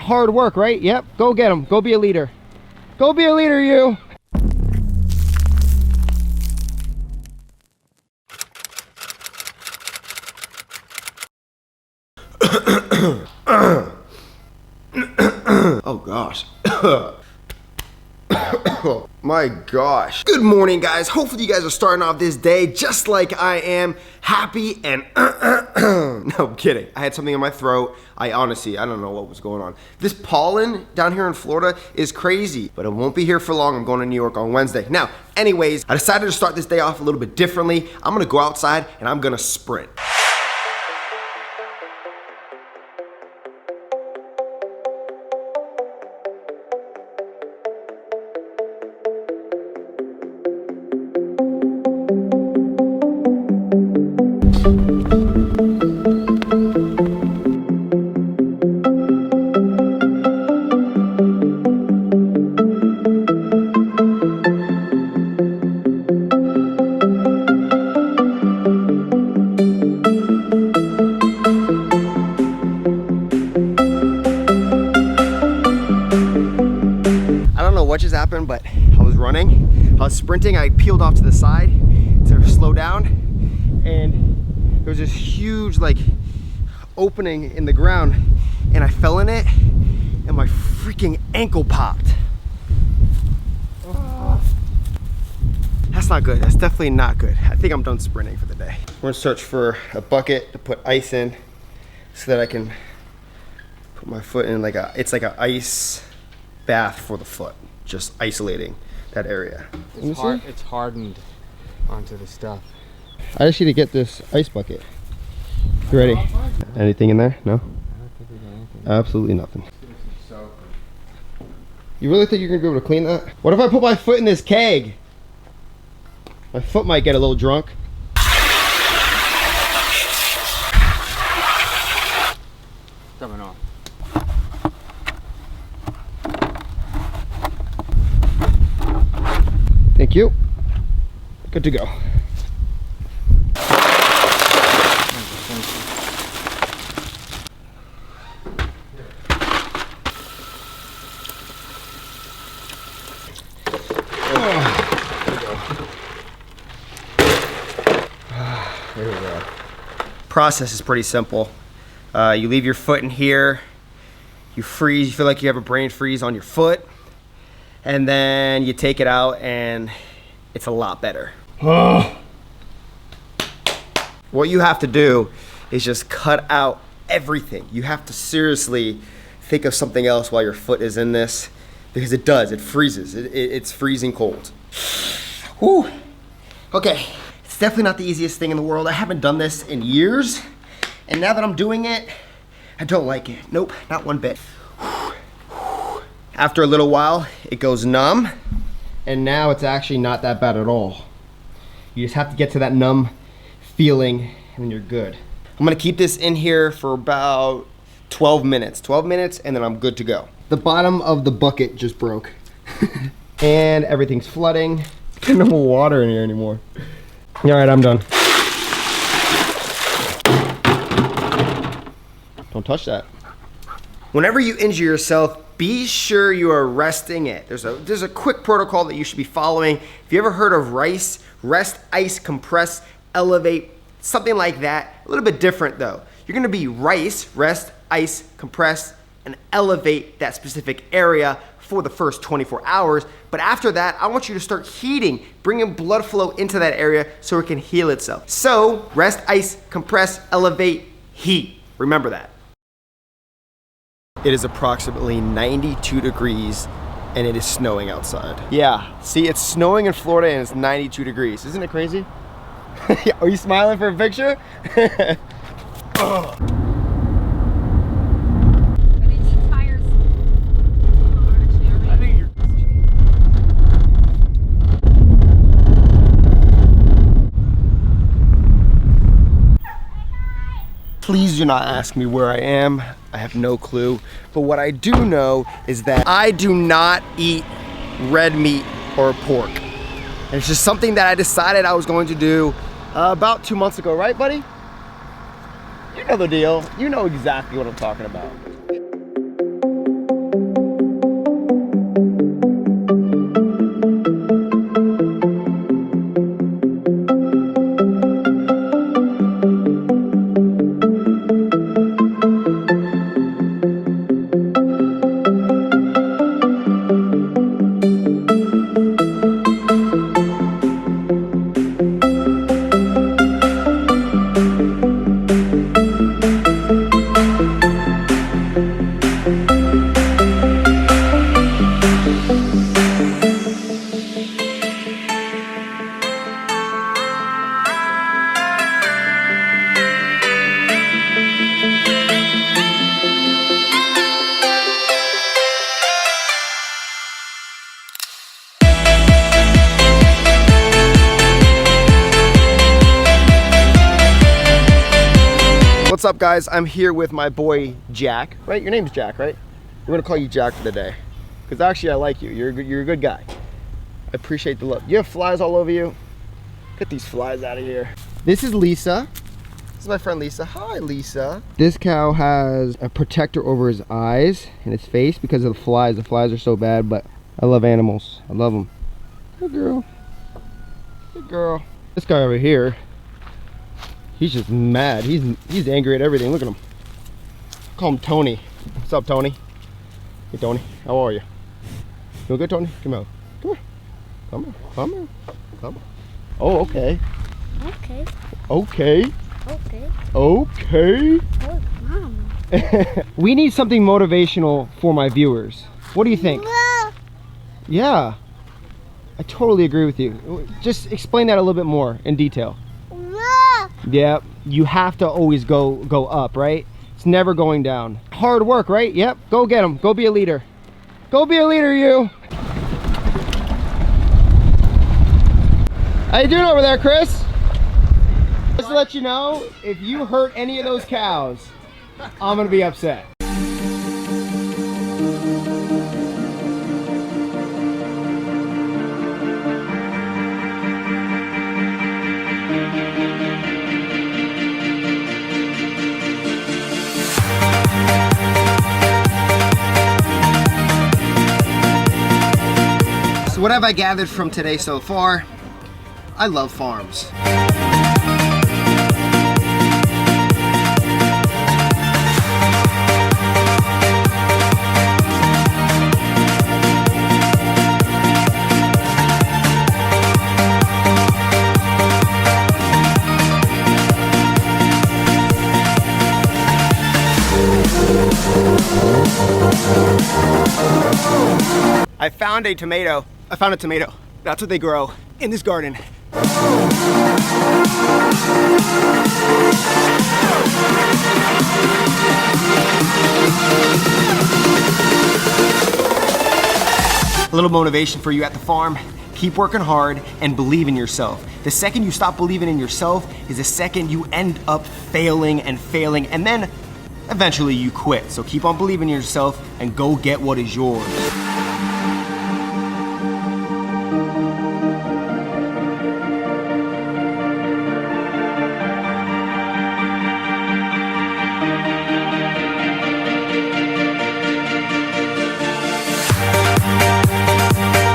hard work, right? Yep, go get them. Go be a leader. Go be a leader, you. Oh gosh. Oh my gosh. Good morning, guys. Hopefully you guys are starting off this day just like I am, happy and no, I'm kidding. I had something in my throat. I don't know what was going on. This pollen down here in Florida is crazy, but it won't be here for long. I'm going to New York on Wednesday. Now, anyways, I decided to start this day off a little bit differently. I'm gonna go outside and I'm gonna sprint. What just happened, but I was running, I was sprinting, I peeled off to the side to slow down, and there was this huge like opening in the ground, and I fell in it and my freaking ankle popped. That's not good. That's definitely not good. I think I'm done sprinting for the day. We're gonna search for a bucket to put ice in so that I can put my foot in it's like an ice bath for the foot. Just isolating that area. It's hardened onto the stuff. I just need to get this ice bucket. You ready? Anything in there? No? I don't think there's anything. Absolutely nothing. You really think you're gonna be able to clean that? What if I put my foot in this keg? My foot might get a little drunk. Coming off. Thank you. Good to go. There we go. Process is pretty simple. You leave your foot in here. You freeze. You feel like you have a brain freeze on your foot. And then you take it out and it's a lot better. What you have to do is just cut out everything. You have to seriously think of something else while your foot is in this, because it freezes. It's freezing cold. Whew. Okay, it's definitely not the easiest thing in the world. I haven't done this in years, and now that I'm doing it, I don't like it. Nope, not one bit. After a little while, it goes numb, and now it's actually not that bad at all. You just have to get to that numb feeling, and then you're good. I'm gonna keep this in here for about 12 minutes. 12 minutes, and then I'm good to go. The bottom of the bucket just broke. And everything's flooding. There's no more water in here anymore. All right, I'm done. Don't touch that. Whenever you injure yourself, be sure you are resting it. There's a quick protocol that you should be following. If you ever heard of RICE, rest, ice, compress, elevate, something like that. A little bit different though. You're gonna be RICE, rest, ice, compress, and elevate that specific area for the first 24 hours. But after that, I want you to start heating, bringing blood flow into that area so it can heal itself. So rest, ice, compress, elevate, heat. Remember that. It is approximately 92 degrees and it is snowing outside. Yeah, see, it's snowing in Florida and it's 92 degrees. Isn't it crazy? Are you smiling for a picture? Please do not ask me where I am. I have no clue. But what I do know is that I do not eat red meat or pork. And it's just something that I decided I was going to do about 2 months ago, right, buddy? You know the deal. You know exactly what I'm talking about. What's up, guys? I'm here with my boy Jack, right? Your name's Jack, right? We're gonna call you Jack for the day, because actually I like you. You're a good guy. I appreciate the love. You have flies all over you. Get these flies out of here. This is Lisa. This is my friend Lisa. Hi, Lisa. This cow has a protector over his eyes and his face because of the flies. The flies are so bad, but I love animals. I love them. Good girl. Good girl. This guy over here, he's just mad. He's angry at everything. Look at him. Call him Tony. What's up, Tony? Hey, Tony. How are you? You doing good, Tony? Come out. Come here. Come here. Come here. Come here. Oh, okay. Okay. Okay. Okay. Okay. Oh, Mom. We need something motivational for my viewers. What do you think? Yeah. I totally agree with you. Just explain that a little bit more in detail. Yeah, you have to always go up, right? It's never going down. Hard work, right? Yep, go get them. Go be a leader. Go be a leader, you. How you doing over there, Chris? Just to let you know, if you hurt any of those cows, I'm gonna be upset. So what have I gathered from today so far? I love farms. I found a tomato. I found a tomato. That's what they grow in this garden. A little motivation for you at the farm. Keep working hard and believe in yourself. The second you stop believing in yourself is the second you end up failing, and then eventually you quit. So keep on believing in yourself and go get what is yours.